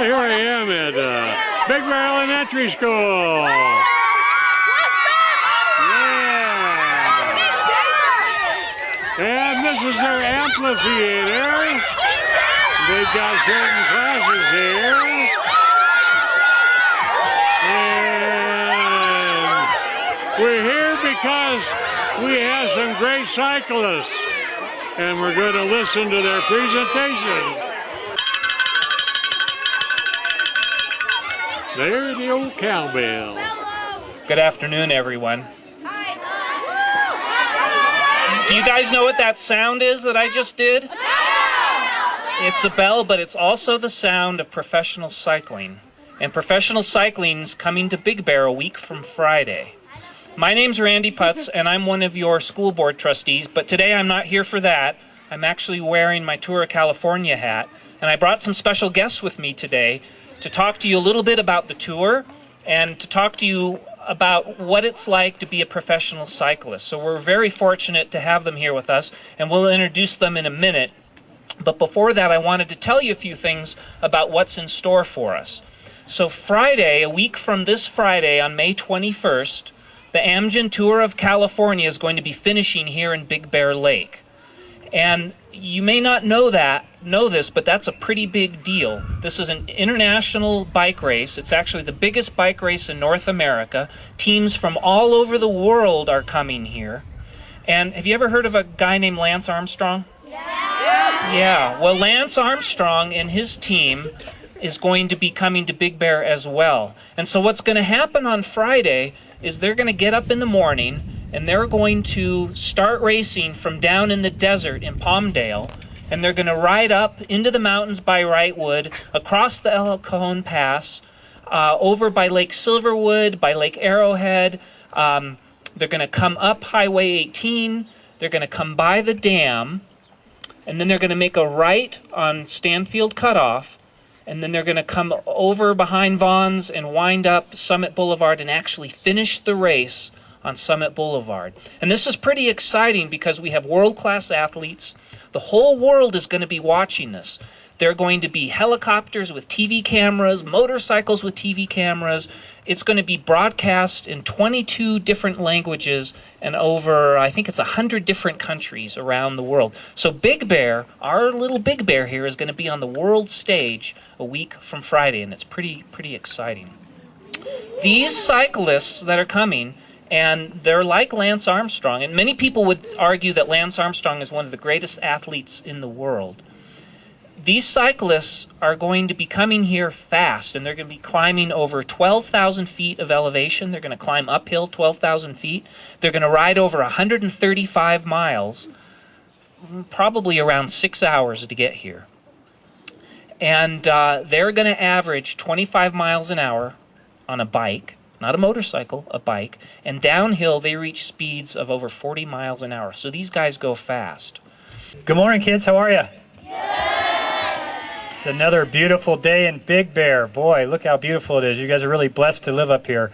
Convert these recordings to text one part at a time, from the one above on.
Well, here I am at Big Bear Elementary School. Yeah. And this is their amphitheater. They've got certain classes here. And we're here because we have some great cyclists. And we're going to listen to their presentation. There's the old cowbell. Good afternoon, everyone. Do you guys know what that sound is that I just did? It's a bell, but it's also the sound of professional cycling. And professional cycling's coming to Big Bear a week from Friday. My name's Randy Putz, and I'm one of your school board trustees, but today I'm not here for that. I'm actually wearing my Tour of California hat, and I brought some special guests with me today to talk to you a little bit about the tour and to talk to you about what it's like to be a professional cyclist. So we're very fortunate to have them here with us, and we'll introduce them in a minute. But before that, I wanted to tell you a few things about what's in store for us. So Friday, a week from this Friday on May 21st, the Amgen Tour of California is going to be finishing here in Big Bear Lake. And you may not know this, but that's a pretty big deal. This is an international bike race. It's actually the biggest bike race in North America. Teams from all over the world are coming here. And have you ever heard of a guy named Lance Armstrong? Yeah. Well, Lance Armstrong and his team is going to be coming to Big Bear as well. And so what's going to happen on Friday is they're going to get up in the morning and they're going to start racing from down in the desert in Palmdale, and they're going to ride up into the mountains by Wrightwood, across the El Cajon Pass, over by Lake Silverwood, by Lake Arrowhead. They're going to come up Highway 18. They're going to come by the dam, and then they're going to make a right on Stanfield Cutoff, and then they're going to come over behind Vaughn's and wind up Summit Boulevard and actually finish the race on Summit Boulevard. And this is pretty exciting because we have world-class athletes. The whole world is going to be watching this. There are going to be helicopters with TV cameras, motorcycles with TV cameras. It's going to be broadcast in 22 different languages and over, I think it's 100 different countries around the world. So Big Bear, our little Big Bear here, is going to be on the world stage a week from Friday, and it's pretty exciting. These cyclists that are coming, and they're like Lance Armstrong, and many people would argue that Lance Armstrong is one of the greatest athletes in the world. These cyclists are going to be coming here fast, and they're going to be climbing over 12,000 feet of elevation. They're going to climb uphill 12,000 feet. They're going to ride over 135 miles, probably around 6 hours to get here. And they're going to average 25 miles an hour on a bike. Not a motorcycle, a bike, and downhill they reach speeds of over 40 miles an hour. So these guys go fast. Good morning, kids. How are you? It's another beautiful day in Big Bear. Boy, look how beautiful it is. You guys are really blessed to live up here.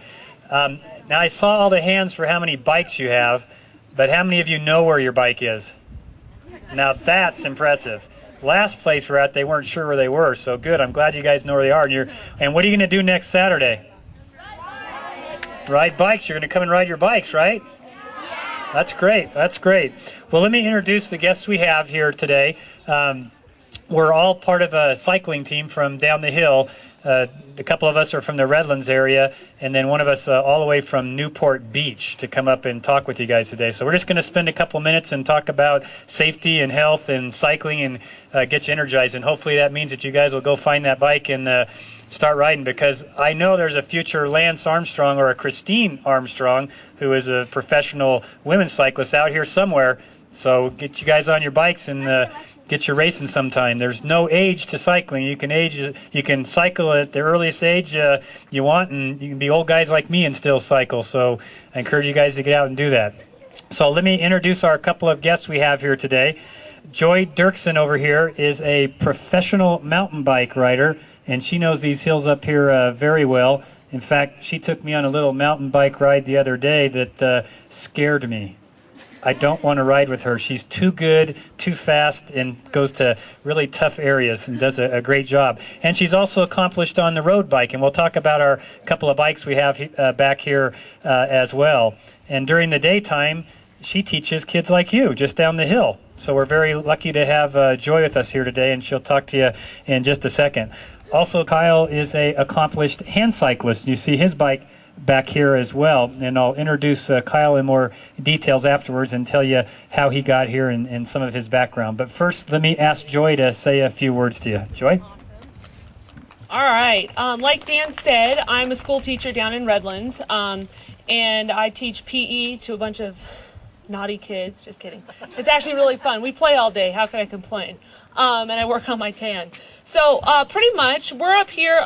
Now, I saw all the hands for how many bikes you have, but how many of you know where your bike is? Now, that's impressive. Last place we're at, they weren't sure where they were, so good. I'm glad you guys know where they are. And what are you going to do next Saturday? Ride bikes. You're going to come and ride your bikes, right? Yeah. That's great. That's great. Well, let me introduce the guests we have here today. We're all part of a cycling team from down the hill. A couple of us are from the Redlands area, and then one of us all the way from Newport Beach to come up and talk with you guys today. So we're just going to spend a couple minutes and talk about safety and health and cycling and get you energized. And hopefully that means that you guys will go find that bike and start riding, because I know there's a future Lance Armstrong or a Christine Armstrong who is a professional women's cyclist out here somewhere. So get you guys on your bikes and get you racing sometime. There's no age to cycling. You can cycle at the earliest age you want, and you can be old guys like me and still cycle. So I encourage you guys to get out and do that. So let me introduce our couple of guests we have here today. Joy Dirksen over here is a professional mountain bike rider, and she knows these hills up here very well. In fact, she took me on a little mountain bike ride the other day that scared me. I don't want to ride with her. She's too good, too fast, and goes to really tough areas and does a great job. And she's also accomplished on the road bike, and we'll talk about our couple of bikes we have back here as well. And during the daytime, she teaches kids like you just down the hill. So we're very lucky to have Joy with us here today, and she'll talk to you in just a second. Also, Kyle is an accomplished hand cyclist. You see his bike back here as well, and I'll introduce Kyle in more details afterwards and tell you how he got here and some of his background. But first, let me ask Joy to say a few words to you. Joy? All right. Like Dan said, I'm a school teacher down in Redlands, and I teach PE to a bunch of naughty kids. Just kidding. It's actually really fun. We play all day. How can I complain? And I work on my tan. So pretty much we're up here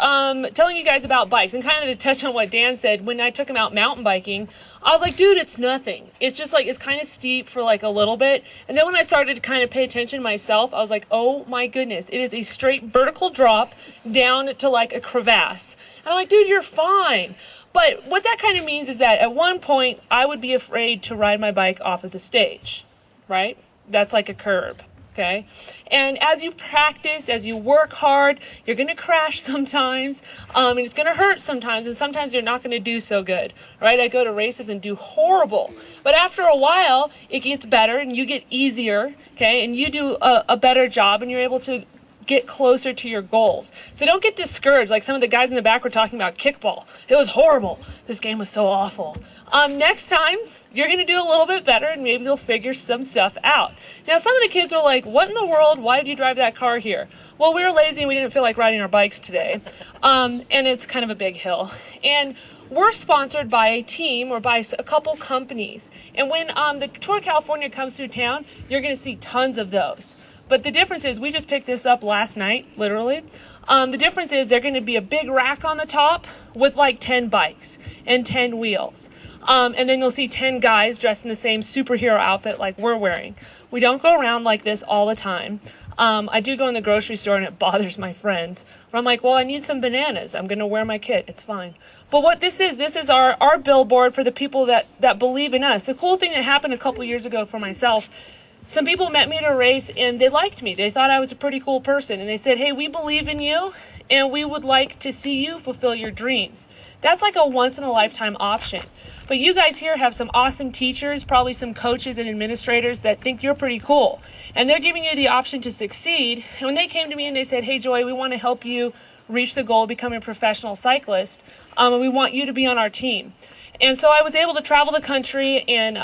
telling you guys about bikes, and kind of to touch on what Dan said, when I took him out mountain biking, I was like, dude, it's nothing. It's just like, it's kind of steep for like a little bit. And then when I started to kind of pay attention myself, I was like, oh my goodness, it is a straight vertical drop down to like a crevasse. And I'm like, dude, you're fine. But what that kind of means is that at one point, I would be afraid to ride my bike off of the stage, right? That's like a curb, okay? And as you practice, as you work hard, you're going to crash sometimes, and it's going to hurt sometimes, and sometimes you're not going to do so good, right? I go to races and do horrible. But after a while, it gets better, and you get easier, okay? And you do a better job, and you're able to get closer to your goals. So don't get discouraged. Like some of the guys in the back were talking about kickball. It was horrible. This game was so awful. Next time, you're going to do a little bit better, and maybe you'll figure some stuff out. Now, some of the kids are like, what in the world? Why did you drive that car here? Well, we were lazy and we didn't feel like riding our bikes today. And it's kind of a big hill. And we're sponsored by a team or by a couple companies. And when the Tour of California comes through town, you're going to see tons of those. But the difference is, we just picked this up last night, literally. The difference is they're going to be a big rack on the top with like 10 bikes and 10 wheels. And then you'll see 10 guys dressed in the same superhero outfit like we're wearing. We don't go around like this all the time. I do go in the grocery store and it bothers my friends. Where I'm like, well, I need some bananas. I'm going to wear my kit. It's fine. But what this is our billboard for the people that believe in us. The cool thing that happened a couple years ago for myself, some people met me at a race and they liked me. They thought I was a pretty cool person. And they said, hey, we believe in you and we would like to see you fulfill your dreams. That's like a once-in-a-lifetime option. But you guys here have some awesome teachers, probably some coaches and administrators that think you're pretty cool. And they're giving you the option to succeed. And when they came to me and they said, hey, Joy, we want to help you reach the goal of becoming a professional cyclist, and we want you to be on our team. And so I was able to travel the country and,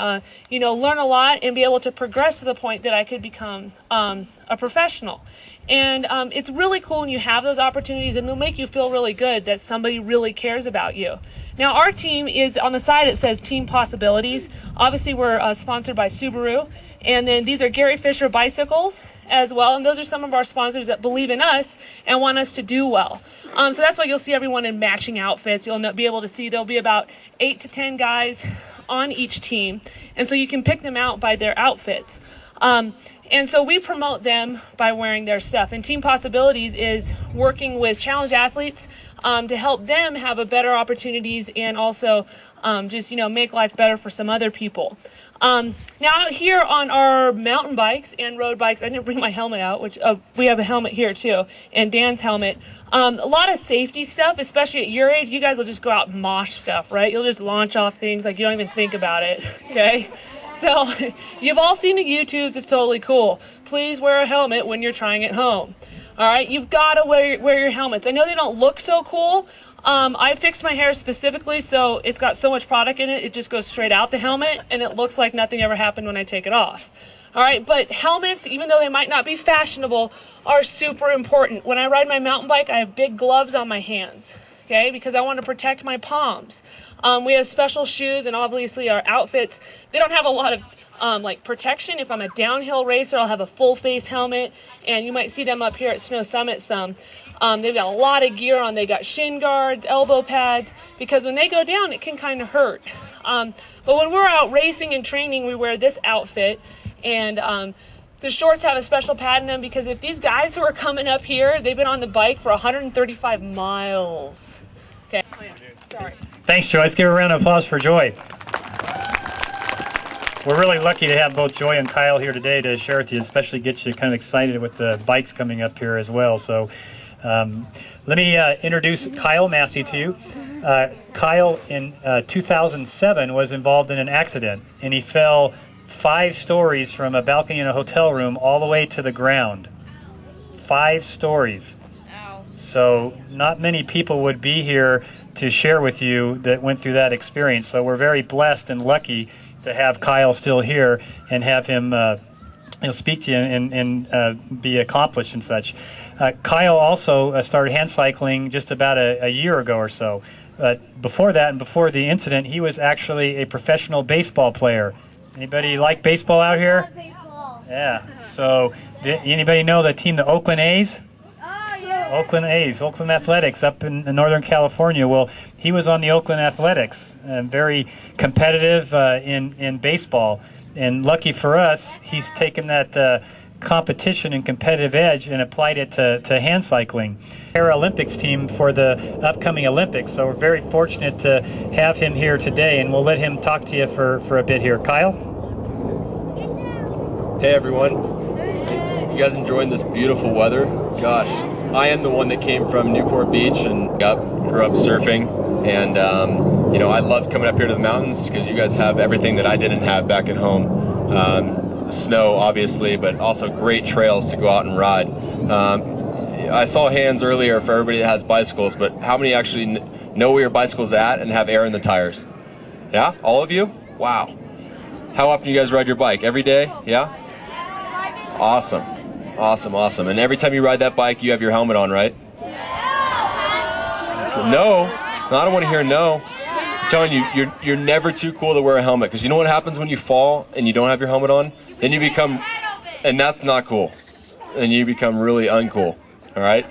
learn a lot and be able to progress to the point that I could become a professional. And it's really cool when you have those opportunities, and it'll make you feel really good that somebody really cares about you. Now, our team is on the side, it says Team Possibilities. Obviously, we're sponsored by Subaru. And then these are Gary Fisher bicycles as well. And those are some of our sponsors that believe in us and want us to do well. So that's why you'll see everyone in matching outfits. You'll be able to see there'll be about 8 to 10 guys on each team. And so you can pick them out by their outfits. And so we promote them by wearing their stuff. And Team Possibilities is working with challenge athletes to help them have a better opportunities and also make life better for some other people. Now out here on our mountain bikes and road bikes, I didn't bring my helmet out, which we have a helmet here too, and Dan's helmet. A lot of safety stuff, especially at your age. You guys will just go out and mosh stuff, right? You'll just launch off things like you don't even think about it, okay? So you've all seen the YouTubes. It's totally cool. Please wear a helmet when you're trying it home. All right, you've got to wear your helmets. I know they don't look so cool. I fixed my hair specifically so it's got so much product in it, it just goes straight out the helmet, and it looks like nothing ever happened when I take it off. All right, but helmets, even though they might not be fashionable, are super important. When I ride my mountain bike, I have big gloves on my hands, okay, because I want to protect my palms. We have special shoes, and obviously our outfits, they don't have a lot of protection. If I'm a downhill racer, I'll have a full face helmet, and you might see them up here at Snow Summit some. They've got a lot of gear on. They got shin guards, elbow pads, because when they go down, it can kind of hurt. But when we're out racing and training, we wear this outfit, and the shorts have a special pad in them because if these guys who are coming up here, they've been on the bike for 135 miles. Okay. Oh, yeah. Sorry. Thanks, Joy. Let's give a round of applause for Joy. we're really lucky to have both Joy and Kyle here today to share with you, especially get you kind of excited with the bikes coming up here as well. So let me introduce Kyle Massey to you. Kyle in 2007 was involved in an accident, and he fell 5 stories from a balcony in a hotel room all the way to the ground. 5 stories. So not many people would be here to share with you that went through that experience. So we're very blessed and lucky to have Kyle still here and have him speak to you and be accomplished and such. Kyle also started hand cycling just about a year ago or so. Before that and before the incident, he was actually a professional baseball player. Anybody like baseball out here? I love baseball. Yeah. So anybody know the team, the Oakland A's? Oakland A's, Oakland Athletics up in Northern California. Well, he was on the Oakland Athletics, very competitive in baseball. And lucky for us, he's taken that competition and competitive edge and applied it to hand cycling. Paralympics team for the upcoming Olympics. So we're very fortunate to have him here today, and we'll let him talk to you for a bit here. Kyle? Hey everyone. You guys enjoying this beautiful weather? Gosh. I am the one that came from Newport Beach and grew up surfing, and you know, I loved coming up here to the mountains because you guys have everything that I didn't have back at home. Snow, obviously, but also great trails to go out and ride. I saw hands earlier for everybody that has bicycles, but how many actually know where your bicycle's at and have air in the tires? Yeah, all of you? Wow. How often do you guys ride your bike? Every day? Yeah? Awesome. Awesome, awesome. And every time you ride that bike, you have your helmet on, right? No. I don't want to hear no. I'm telling you, you're never too cool to wear a helmet, because you know what happens when you fall and you don't have your helmet on? Then you become, and that's not cool. And you become really uncool, all right?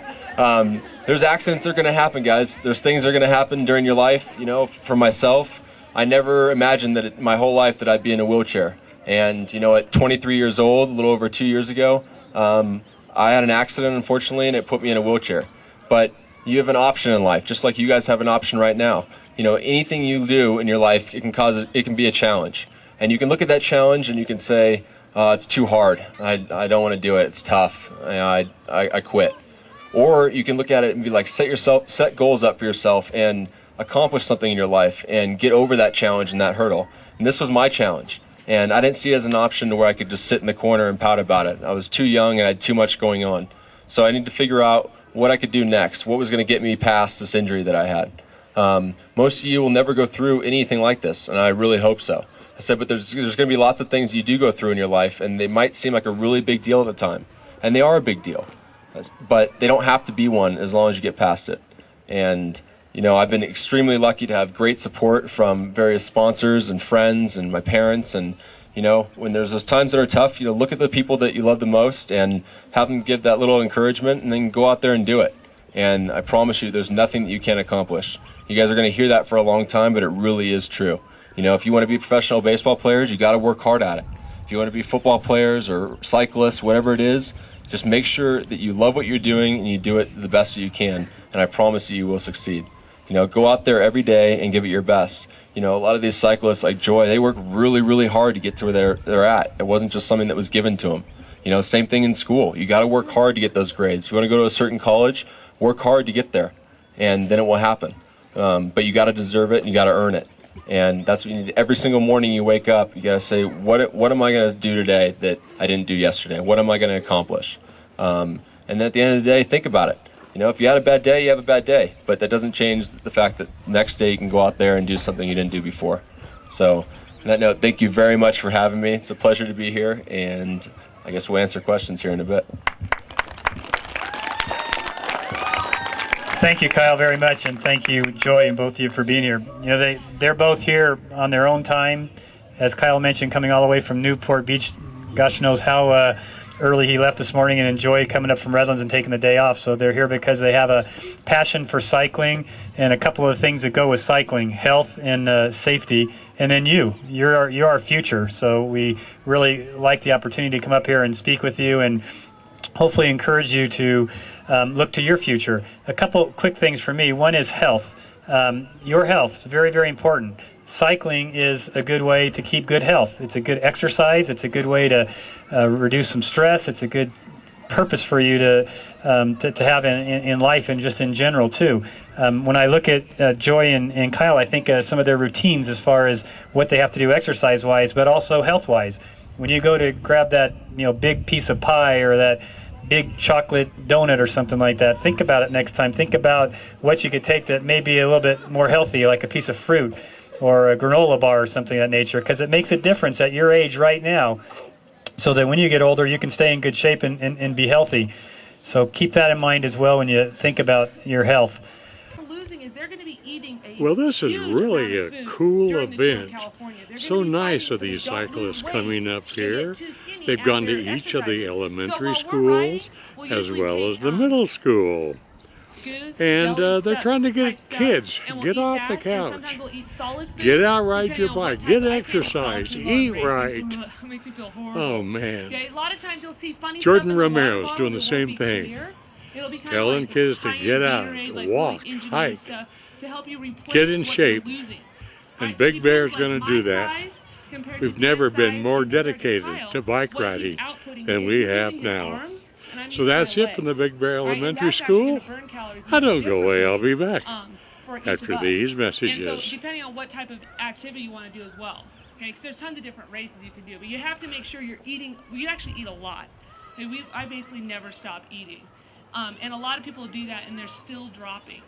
There's accidents that are going to happen, guys. There's things that are going to happen during your life. You know, for myself, I never imagined that my whole life that I'd be in a wheelchair. And, you know, at 23 years old, a little over 2 years ago, I had an accident, unfortunately, and it put me in a wheelchair. But you have an option in life, just like you guys have an option right now. You know, anything you do in your life, it can be a challenge. And you can look at that challenge and you can say, it's too hard. I don't want to do it. It's tough. I quit. Or you can look at it and be like, set goals up for yourself and accomplish something in your life and get over that challenge and that hurdle. And this was my challenge. And I didn't see it as an option to where I could just sit in the corner and pout about it. I was too young and I had too much going on. So I needed to figure out what I could do next, what was going to get me past this injury that I had. Most of you will never go through anything like this, and I really hope so. I said, but there's going to be lots of things you do go through in your life, and they might seem like a really big deal at the time. And they are a big deal. But they don't have to be one as long as you get past it. And you know, I've been extremely lucky to have great support from various sponsors and friends and my parents. And, you know, when there's those times that are tough, you know, look at the people that you love the most and have them give that little encouragement and then go out there and do it. And I promise you, there's nothing that you can't accomplish. You guys are going to hear that for a long time, but it really is true. You know, if you want to be professional baseball players, you got to work hard at it. If you want to be football players or cyclists, whatever it is, just make sure that you love what you're doing and you do it the best that you can. And I promise you will succeed. You know, go out there every day and give it your best. You know, a lot of these cyclists like Joy, they work really, really hard to get to where they're at. It wasn't just something that was given to them. You know, same thing in school. You got to work hard to get those grades. If you want to go to a certain college, work hard to get there, and then it will happen. But you got to deserve it and you got to earn it. And that's what you need. Every single morning you wake up, you got to say, what am I going to do today that I didn't do yesterday? What am I going to accomplish? And then at the end of the day, think about it. You know, if you had a bad day, you have a bad day. But that doesn't change the fact that next day you can go out there and do something you didn't do before. So on that note, thank you very much for having me. It's a pleasure to be here. And I guess we'll answer questions here in a bit. Thank you, Kyle, very much. And thank you, Joy, and both of you for being here. You know, they're both here on their own time. As Kyle mentioned, coming all the way from Newport Beach. Gosh knows how early he left this morning, and enjoy coming up from Redlands and taking the day off. So they're here because they have a passion for cycling and a couple of things that go with cycling: health and safety. And then you're our future. So we really like the opportunity to come up here and speak with you and hopefully encourage you to look to your future. A couple quick things for me. One is health. Your health is very, very important. cycling is a good way to keep good health. It's a good exercise. It's a good way to reduce some stress. It's a good purpose for you to have in life and just in general too. When I look at Joy and Kyle, I think some of their routines as far as what they have to do exercise-wise, but also health-wise. When you go to grab that big piece of pie or that big chocolate donut or something like that, think about it next time. Think about what you could take that may be a little bit more healthy, like a piece of fruit or a granola bar or something of that nature, because it makes a difference at your age right now, so that when you get older, you can stay in good shape and be healthy. So keep that in mind as well when you think about your health. Well, this is really a cool event. So nice of these cyclists coming up here. They've gone to each of the elementary schools as well as the middle school. And they're trying to get kids, get off the couch, get out, ride your bike, get exercise, eat right. Oh man. Jordan Romero's doing the same thing. Telling kids to get out, walk, hike, get in shape. And Big Bear's going to do that. We've never been more dedicated to bike riding than we have now. So that's it from the Big Bear Elementary School. I don't go away. I'll be back after these messages. And so depending on what type of activity you want to do as well. Okay, because there's tons of different races you can do, but you have to make sure you're eating. You actually eat a lot. Okay, I basically never stop eating. And a lot of people do that and they're still dropping.